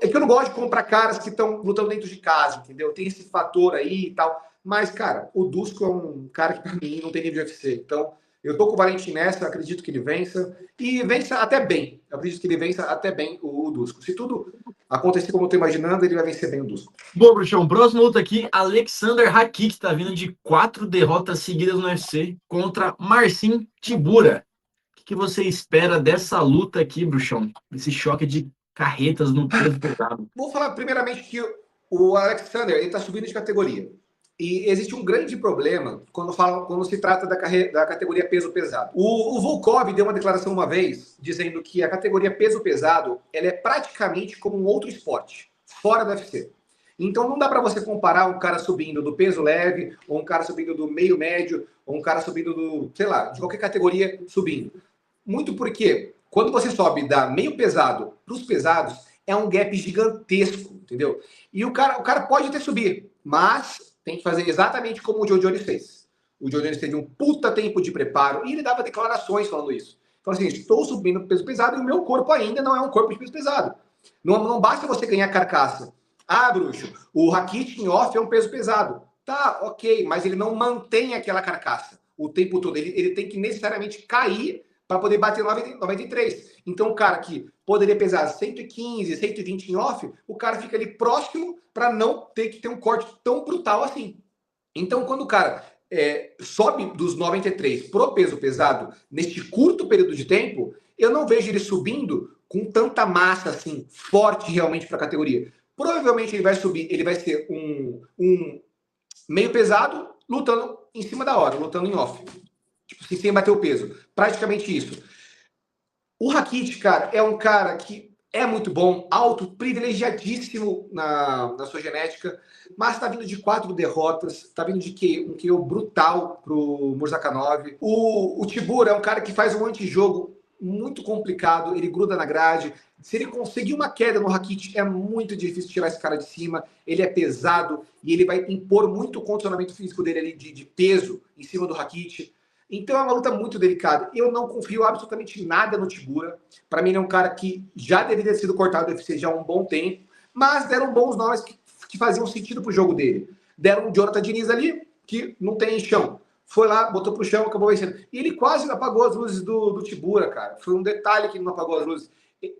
É que eu não gosto de comprar caras que estão lutando dentro de casa, entendeu? Tem esse fator aí e tal. Mas, cara, o Dusko é um cara que, pra mim, não tem nível de UFC. Então, eu tô com o Valentim nessa, acredito que ele vença. E vença até bem. Eu acredito que ele vença até bem o Dusko. Se tudo acontecer como eu tô imaginando, ele vai vencer bem o Dusko. Bom, Bruxão, próxima luta aqui, Alexander Rakik, tá vindo de 4 derrotas seguidas no UFC contra Marcin Tybura. O que você espera dessa luta aqui, Bruxão? Esse choque de carretas no peso pesado. Vou falar primeiramente que o Alexander, ele tá subindo de categoria. E existe um grande problema quando se trata da categoria peso pesado. O Volkov deu uma declaração uma vez dizendo que a categoria peso pesado ela é praticamente como um outro esporte, fora do UFC. Então não dá para você comparar um cara subindo do peso leve, ou um cara subindo do meio médio, ou um cara subindo do, sei lá, de qualquer categoria subindo. Muito porque quando você sobe da meio pesado para os pesados, é um gap gigantesco, entendeu? E o cara pode até subir, mas tem que fazer exatamente como o Joe Jones fez. O Joe Jones teve um puta tempo de preparo e ele dava declarações falando isso. Então, assim, estou subindo peso pesado e o meu corpo ainda não é um corpo de peso pesado. Não basta você ganhar carcaça. Ah, bruxo, o Rakit em off é um peso pesado. Tá, ok, mas ele não mantém aquela carcaça o tempo todo. Ele tem que necessariamente cair para poder bater 93. Então, o cara que poderia pesar 115, 120 em off, o cara fica ali próximo para não ter que ter um corte tão brutal assim. Então, quando o cara sobe dos 93 pro peso pesado, neste curto período de tempo, eu não vejo ele subindo com tanta massa assim, forte realmente para a categoria. Provavelmente ele vai subir, ele vai ser um meio pesado, lutando em cima da hora, lutando em off. Tipo, sem bater o peso. Praticamente isso. O Rakit, cara, é um cara que é muito bom, alto, privilegiadíssimo na sua genética, mas tá vindo de 4 derrotas, tá vindo de um KO brutal pro Murzakanov. O Tybura é um cara que faz um antijogo muito complicado, ele gruda na grade. Se ele conseguir uma queda no Rakit, é muito difícil tirar esse cara de cima. Ele é pesado e ele vai impor muito o condicionamento físico dele ali de peso em cima do Rakit. Então é uma luta muito delicada. Eu não confio absolutamente nada no Tybura. Para mim, ele é um cara que já deveria ter sido cortado do UFC já há um bom tempo, mas deram bons nomes que faziam sentido pro jogo dele. Deram o Jonathan Diniz ali, que não tem chão. Foi lá, botou pro chão, acabou vencendo. E ele quase apagou as luzes do Tybura, cara. Foi um detalhe que ele não apagou as luzes.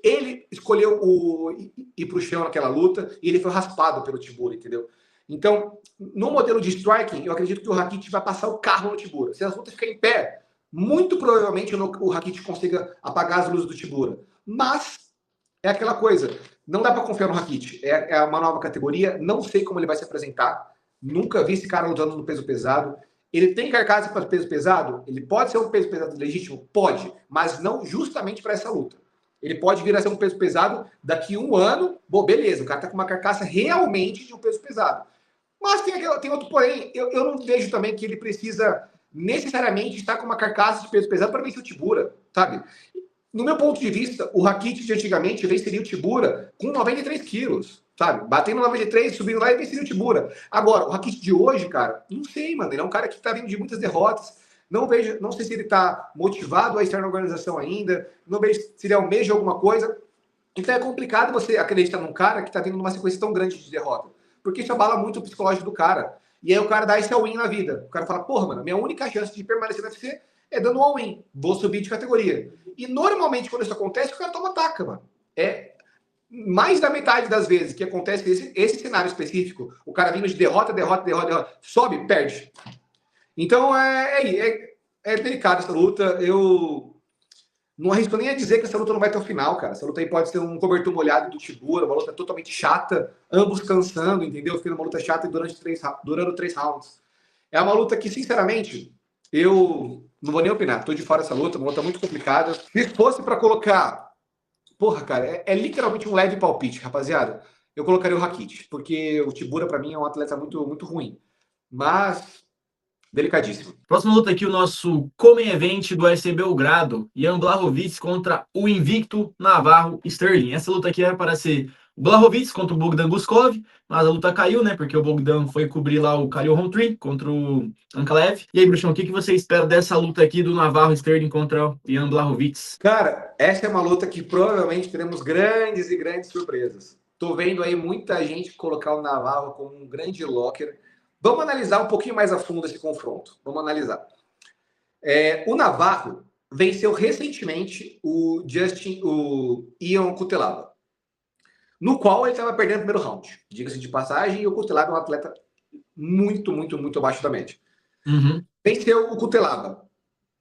Ele escolheu ir pro chão naquela luta e ele foi raspado pelo Tybura, entendeu? Então, no modelo de striking, eu acredito que o Rakit vai passar o carro no Tybura. Se as lutas ficarem em pé, muito provavelmente o Rakit consiga apagar as luzes do Tybura. Mas é aquela coisa, não dá para confiar no Rakit. É uma nova categoria, não sei como ele vai se apresentar. Nunca vi esse cara lutando no peso pesado. Ele tem carcaça para peso pesado? Ele pode ser um peso pesado legítimo? Pode, mas não justamente para essa luta. Ele pode vir a ser um peso pesado daqui a um ano. Bom, beleza, o cara tá com uma carcaça realmente de um peso pesado. Mas tem outro porém, eu não vejo também que ele precisa necessariamente estar com uma carcaça de peso pesado para vencer o Tibura, sabe? No meu ponto de vista, o Rakitic de antigamente venceria o Tibura com 93 quilos, sabe? Batendo 93, subindo lá e venceria o Tibura. Agora, o Rakitic de hoje, cara, não sei, mano. Ele é um cara que tá vindo de muitas derrotas. Não sei se ele tá motivado a estar na organização ainda. Não vejo se ele almeja alguma coisa. Então é complicado você acreditar num cara que tá vindo numa sequência tão grande de derrota. Porque isso abala muito o psicológico do cara. E aí o cara dá esse all-in na vida. O cara fala, porra, mano, minha única chance de permanecer no UFC é dando um all-in. Vou subir de categoria. E normalmente, quando isso acontece, o cara toma taca, mano. É mais da metade das vezes que acontece esse cenário específico, o cara vindo de derrota, sobe, perde. Então é delicado essa luta. Eu não arrisco nem a dizer que essa luta não vai até o final, cara. Essa luta aí pode ser um cobertor molhado do Tibura, uma luta totalmente chata, ambos cansando, entendeu? Ficando uma luta chata durando 3 rounds. É uma luta que, sinceramente, eu não vou nem opinar. Tô de fora dessa luta, uma luta muito complicada. Se fosse para colocar... Porra, cara, é literalmente um leve palpite, rapaziada. Eu colocaria o Rakitic, porque o Tibura, para mim, é um atleta muito, muito ruim. Mas... delicadíssimo. Próxima luta aqui, o nosso Common Event do UFC Belgrado, Jan Blachowicz contra o invicto Navarro Sterling. Essa luta aqui era para ser o Blachowicz contra o Bogdan Guskov, mas a luta caiu, né? Porque o Bogdan foi cobrir lá o Khalil Rountree contra o Ankalaev. E aí, Bruxão, o que você espera dessa luta aqui do Navarro Sterling contra o Jan Blachowicz? Cara, essa é uma luta que provavelmente teremos grandes e grandes surpresas. Tô vendo aí muita gente colocar o Navarro como um grande locker. Vamos analisar um pouquinho mais a fundo esse confronto. Vamos analisar. O Navarro venceu recentemente o Ion Cutelaba, no qual ele estava perdendo o primeiro round. Diga-se de passagem, e o Cutelaba é um atleta muito, muito, muito abaixo da média. Uhum. Venceu o Cutelaba.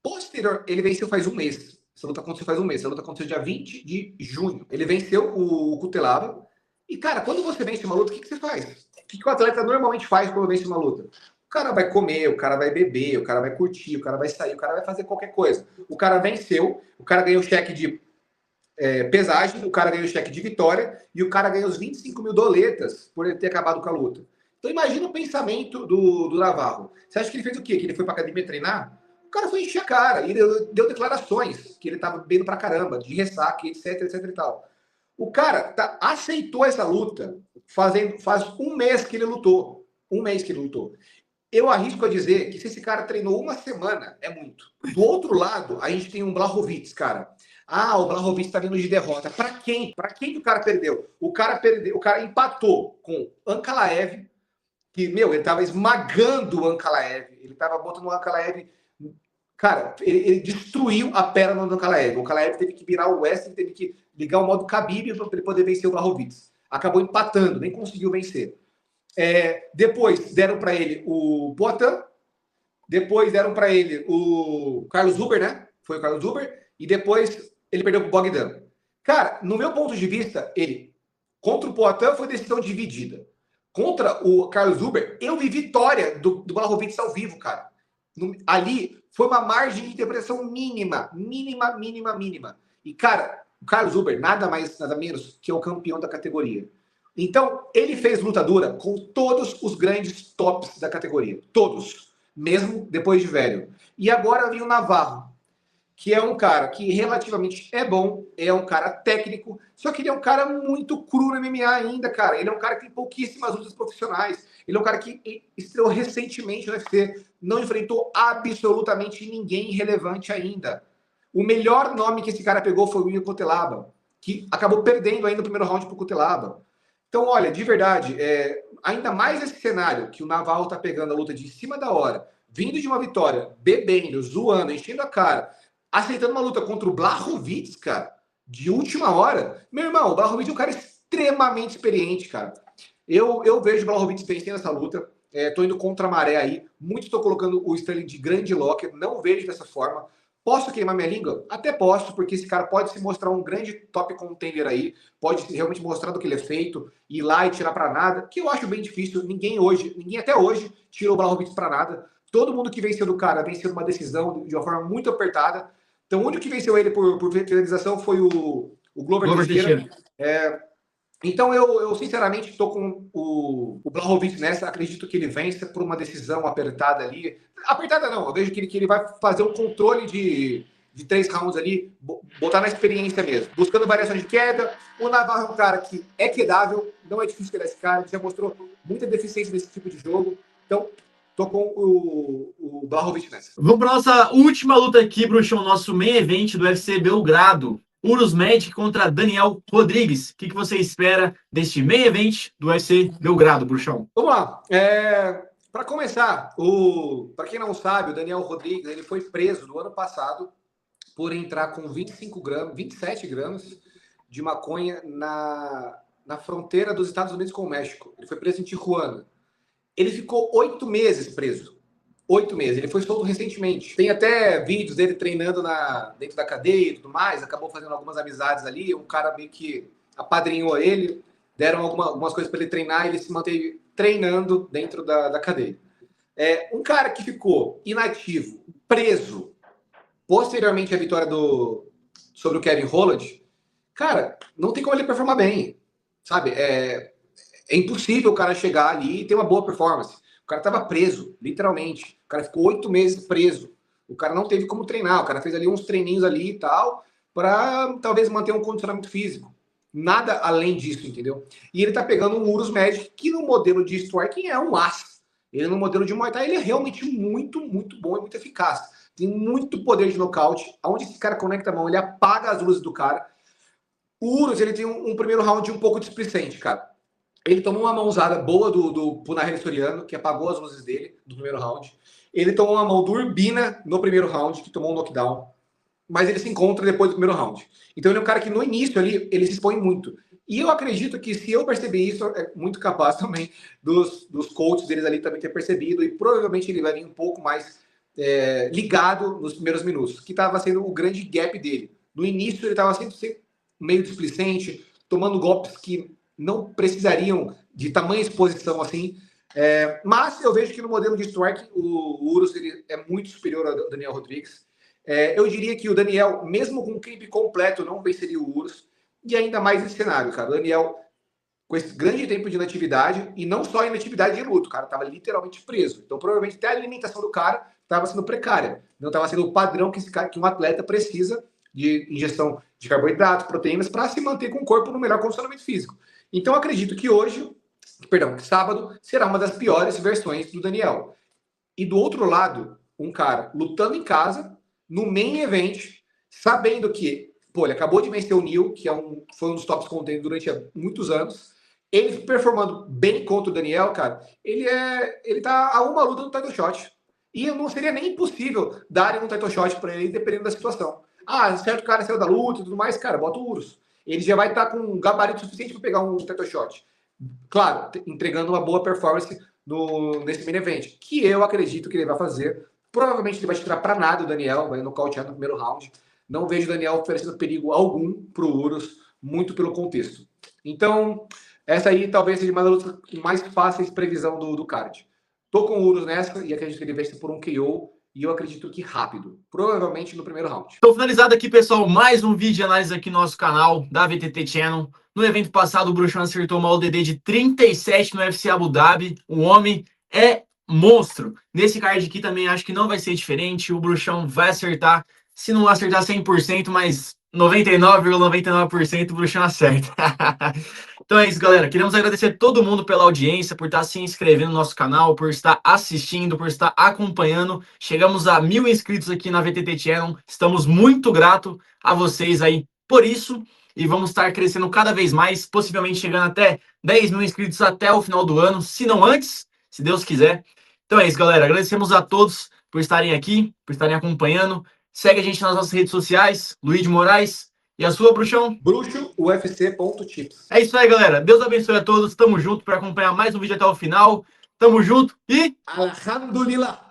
Posterior, ele venceu faz um mês. Essa luta aconteceu faz um mês. Essa luta aconteceu dia 20 de junho. Ele venceu o Cutelaba. E, cara, quando você vence uma luta, o que você faz? O que o atleta normalmente faz quando vence uma luta? O cara vai comer, o cara vai beber, o cara vai curtir, o cara vai sair, o cara vai fazer qualquer coisa. O cara venceu, o cara ganhou cheque de pesagem, o cara ganhou cheque de vitória e o cara ganhou os 25 mil doletas por ele ter acabado com a luta. Então imagina o pensamento do Navarro. Você acha que ele fez o quê? Que ele foi pra academia treinar? O cara foi encher a cara e deu declarações que ele tava bebendo pra caramba, de ressaca, etc, etc e tal. O cara aceitou essa luta faz um mês que ele lutou. Um mês que ele lutou. Eu arrisco a dizer que se esse cara treinou uma semana, é muito. Do outro lado, a gente tem um Blachowicz, cara. O Blachowicz tá vindo de derrota. Pra quem? Pra quem que o cara perdeu? O cara empatou com Ankalaev, que, ele tava esmagando o Ankalaev. Ele tava botando o Ankalaev... Cara, ele destruiu a perna do Ankalaev. O Ankalaev teve que virar o Wrestling, teve que ligar o modo Khabib para ele poder vencer o Blachowicz. Acabou empatando, nem conseguiu vencer. Depois deram para ele o Poatan, depois deram para ele o Carlos Huber, né? Foi o Carlos Huber, e depois ele perdeu pro Bogdan. Cara, no meu ponto de vista, ele contra o Poatan foi decisão dividida. Contra o Carlos Huber, eu vi vitória do Blachowicz ao vivo, cara. Ali foi uma margem de interpretação mínima. E, cara, o Carlos Huber, nada mais, nada menos que é o campeão da categoria. Então, ele fez luta dura com todos os grandes tops da categoria. Todos. Mesmo depois de velho. E agora vem o Navarro, que é um cara que relativamente é bom, é um cara técnico, só que ele é um cara muito cru no MMA ainda, cara. Ele é um cara que tem pouquíssimas lutas profissionais. Ele é um cara que estreou recentemente no UFC, não enfrentou absolutamente ninguém relevante ainda. O melhor nome que esse cara pegou foi o Ion Cutelaba, que acabou perdendo ainda o primeiro round pro Cutelaba. Então, olha, de verdade, ainda mais esse cenário que o Navarro tá pegando a luta de cima da hora, vindo de uma vitória, bebendo, zoando, enchendo a cara, aceitando uma luta contra o Blachowicz, cara, de última hora. Meu irmão, o Blachowicz é um cara extremamente experiente, cara. Eu vejo o Blachowicz vencendo essa luta. Tô indo contra a maré aí. Muitos estão colocando o Sterling de grande locker. Não vejo dessa forma. Posso queimar minha língua? Até posso, porque esse cara pode se mostrar um grande top contender aí. Pode realmente mostrar do que ele é feito. Ir lá e tirar pra nada. Que eu acho bem difícil. Ninguém até hoje, tirou o Blachowicz pra nada. Todo mundo que venceu do cara venceu uma decisão de uma forma muito apertada. Então, o único que venceu ele por finalização foi o Glover Teixeira. Então, eu sinceramente estou com o Blachowicz nessa. Acredito que ele vença por uma decisão apertada ali. Apertada não, eu vejo que ele vai fazer um controle de 3 rounds ali, botar na experiência mesmo. Buscando variações de queda. O Navarro é um cara que é quedável, não é difícil quedar esse cara, ele já mostrou muita deficiência nesse tipo de jogo. Então, tô com o Blachowicz nessa. Vamos para nossa última luta aqui, Bruxão, nosso main event do UFC Belgrado. Urus Magic contra Daniel Rodrigues. O que você espera deste main event do UFC Belgrado, Bruxão? Vamos lá. Para começar, para quem não sabe, o Daniel Rodrigues ele foi preso no ano passado por entrar com 27 gramas de maconha na fronteira dos Estados Unidos com o México. Ele foi preso em Tijuana. Ele ficou 8 meses preso. 8 meses. Ele foi solto recentemente. Tem até vídeos dele treinando dentro da cadeia e tudo mais. Acabou fazendo algumas amizades ali. Um cara meio que apadrinhou ele. Deram algumas coisas para ele treinar e ele se manteve treinando dentro da cadeia. Um cara que ficou inativo, preso, posteriormente à vitória sobre o Kevin Holland, cara, não tem como ele performar bem. Sabe? É impossível o cara chegar ali e ter uma boa performance. O cara estava preso, literalmente. O cara ficou 8 meses preso. O cara não teve como treinar. O cara fez ali uns treininhos ali e tal, para talvez manter um condicionamento físico. Nada além disso, entendeu? E ele tá pegando um Urus Magic, que no modelo de striking é um aço. Ele no modelo de Muay Thai, ele é realmente muito, muito bom e muito eficaz. Tem muito poder de nocaute. Aonde esse cara conecta a mão, ele apaga as luzes do cara. O Urus, ele tem um primeiro round um pouco displicente, cara. Ele tomou uma mãozada boa do Punahele Soriano, que apagou as luzes dele do primeiro round. Ele tomou uma mão do Urbina no primeiro round, que tomou um knockdown. Mas ele se encontra depois do primeiro round. Então ele é um cara que no início ali, ele se expõe muito. E eu acredito que se eu perceber isso, é muito capaz também dos coaches deles ali também ter percebido. E provavelmente ele vai vir um pouco mais ligado nos primeiros minutos, que estava sendo o grande gap dele. No início ele estava sendo meio displicente, tomando golpes que não precisariam de tamanha exposição assim. Mas eu vejo que no modelo de strike, o Urus ele é muito superior ao Daniel Rodrigues. Eu diria que o Daniel, mesmo com o clipe completo, não venceria o Urus. E ainda mais nesse cenário, cara. O Daniel, com esse grande tempo de inatividade, e não só inatividade de luto, o cara estava literalmente preso. Então, provavelmente, até a alimentação do cara estava sendo precária. Não estava sendo o padrão que um atleta precisa de ingestão de carboidratos, proteínas, para se manter com o corpo no melhor condicionamento físico. Então, acredito que que sábado, será uma das piores versões do Daniel. E do outro lado, um cara lutando em casa, no main event, sabendo que, ele acabou de vencer o Neil, que foi um dos tops contenders durante muitos anos. Ele performando bem contra o Daniel, cara, ele tá a uma luta no title shot. E não seria nem impossível darem um title shot para ele, dependendo da situação. Certo cara saiu da luta e tudo mais, cara, bota o Urus. Ele já vai estar com um gabarito suficiente para pegar um title shot. Claro, entregando uma boa performance nesse main event, que eu acredito que ele vai fazer. Provavelmente ele vai tirar para nada o Daniel, vai nocautear no primeiro round. Não vejo o Daniel oferecendo perigo algum para o Urus, muito pelo contexto. Então, essa aí talvez seja uma das lutas mais fáceis de previsão do card. Tô com o Urus nessa e acredito que ele vence por um KO. E eu acredito que rápido, provavelmente no primeiro round. Então, finalizado aqui, pessoal, mais um vídeo de análise aqui no nosso canal da VTT Channel. No evento passado, o Bruxão acertou uma ODD de 37 no UFC Abu Dhabi. O homem é monstro. Nesse card aqui também acho que não vai ser diferente. O Bruxão vai acertar, se não acertar 100%, mas 99,99% o Bruxão acerta. Então é isso, galera. Queremos agradecer a todo mundo pela audiência, por estar se inscrevendo no nosso canal, por estar assistindo, por estar acompanhando. Chegamos a 1000 inscritos aqui na VTT Channel. Estamos muito gratos a vocês aí por isso. E vamos estar crescendo cada vez mais, possivelmente chegando até 10 mil inscritos até o final do ano, se não antes, se Deus quiser. Então é isso, galera. Agradecemos a todos por estarem aqui, por estarem acompanhando. Segue a gente nas nossas redes sociais, Luiz Moraes. E a sua, Bruxão? BruxoUFC.tips. É isso aí, galera. Deus abençoe a todos. Tamo junto para acompanhar mais um vídeo até o final. Tamo junto e... Alhamdulillah!